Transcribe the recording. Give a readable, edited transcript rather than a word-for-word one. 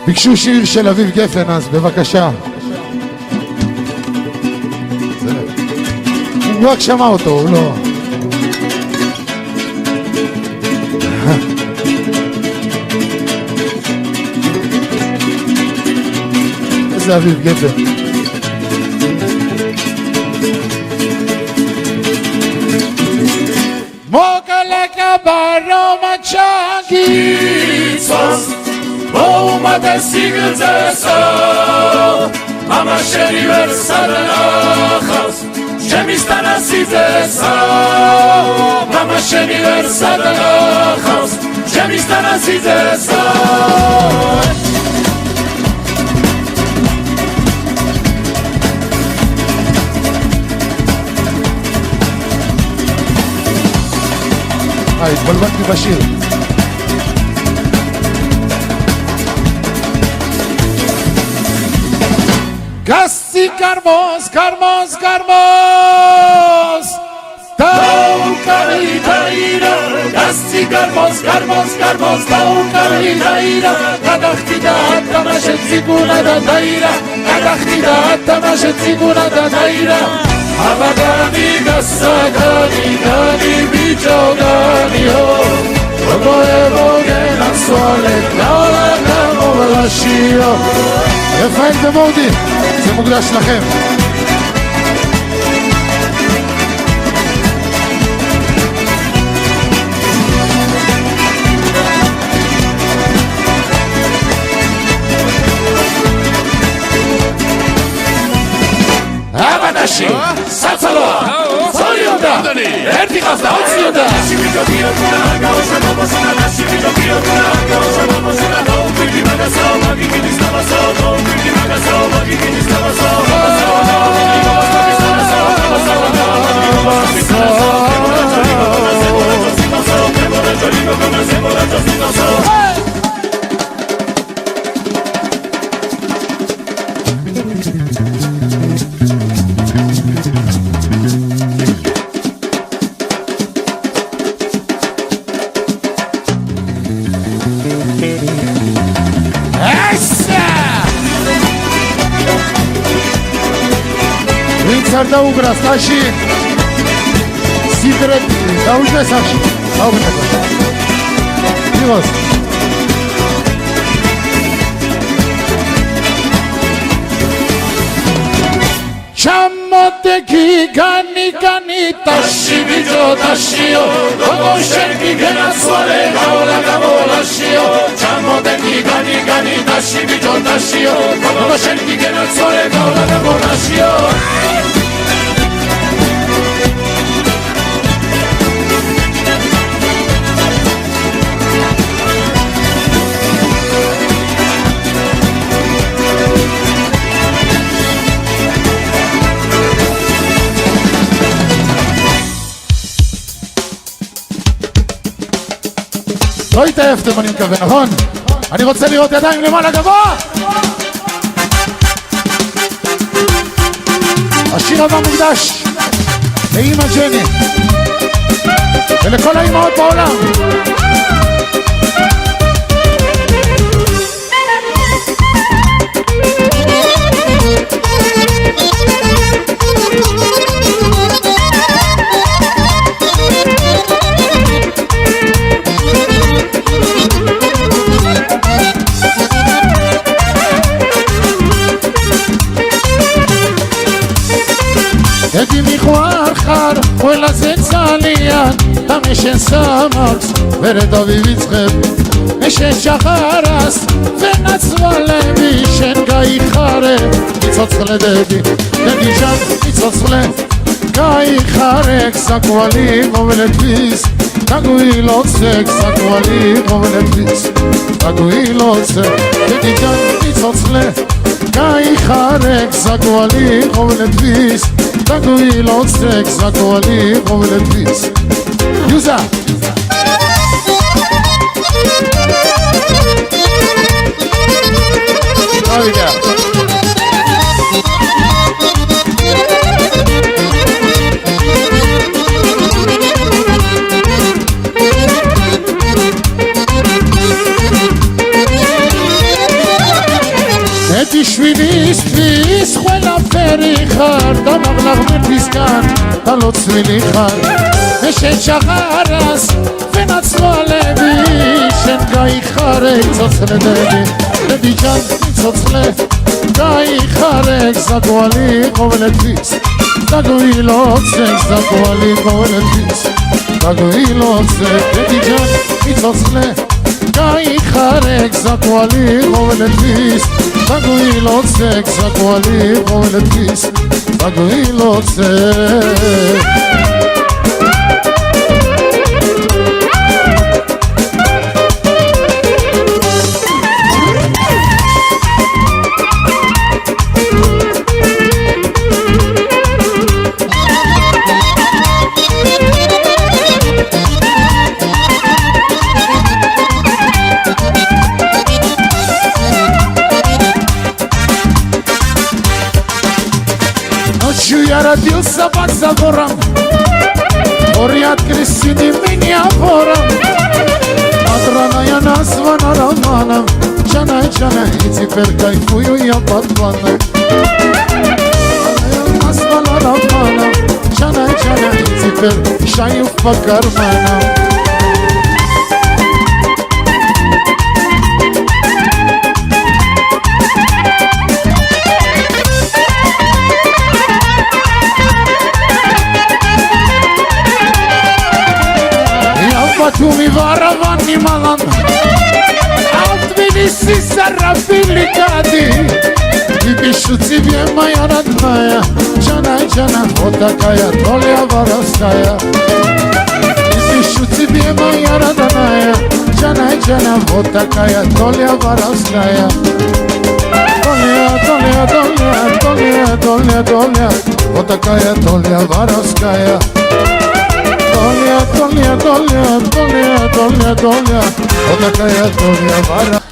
ביקשו שיר של אביב גפן, אז בבקשה. הוא רק שמע אותו, הוא לא... איזה אביב גפן. מוקלקה ברומצ'קי צוס בואו מדסיג את זה סוף אמה שלי ורסד נחס שמסתנסי זה סוף אמה שלי ורסד נחס שמסתנסי זה סוף התבלבלתי בשיר. גסי קרמוס, קרמוס, קרמוס טאו קרי תאירה גסי קרמוס, קרמוס, קרמוס טאו קרי תאירה קדחתי דעת כמה שציגונה דתאירה קדחתי דעת כמה שציגונה דתאירה אבל גני גסה גני גני ביצ'ו גני הו ובואי בוגן הסואלת לעולם נמו ולשיר רפאל ומורדי זה מוקדש לכם אבדשי, סצלואה, צורי יודה, הרתי חסדה, עוצי יודה და უგრას ტაში სიდრეთ დაუშვეს ახში დაუბრუნდა მივას ჩამოდექი განი განი ტაში ბიჭო ტაშიო როგორ შენკი გენაცვალე გაოლა გამოლაშიო ჩამოდექი განი განი ტაში ბიჭო ტაშიო როგორ შენკი გენაცვალე გაოლა გამოლაშიო לא התעייפתם אני מקווה, נכון? אני רוצה לראות ידיים למעלה גבוה! השיר הבא מוקדש לאמא ג'ני ולכל האמהות בעולם Edi mi juar jar, huela zetzalian, ta meshen samaks, veredo vivitzchem, meshen shacharas, venatzvale mishen gai chare, mitzotzle dedi jam, mitzotzle gai chare, ksakualim oveletvis, taguilotzek, ksakualim oveletvis, taguilotzek, dedi jam, mitzotzle gai chare, ksakualim oveletvis, taguilotzek, ksakualim oveletvis. Yuza! Oiga! ხარ და მაღლა ღმერთისგან და ლოცვილი ხარ მე შენ ჩაღარას ვენაცვალები შენ გაიხარე ცოცხლედები დედიჯან ცოცხლე გაიხარე საგვალი ყოველთვის დაგვილოცე საგვალი ყოველთვის დაგვილოცე დედიჯან ცოცხლე გაიხარე საგვალი ყოველთვის დაგვილოცე საგვალი ყოველთვის დაგვილოცე Я родился под забором, горе открестит меня вором. Отраная названа романом, Джана, Джана, и теперь кайфую я под планом. Отраная названа романом, Джана, Джана, и теперь шаю по карманам. Батуми варавани малан а в Тбилиси зарабили кади и пишу тебе моя родная Джана, Джана, вот такая доля воровская и пишу тебе моя родная Джана, Джана, вот такая доля воровская доля, доля, доля, доля, доля, доля вот такая доля воровская Доля, доля, доля, доля, доля, доля, вот такая доля вара.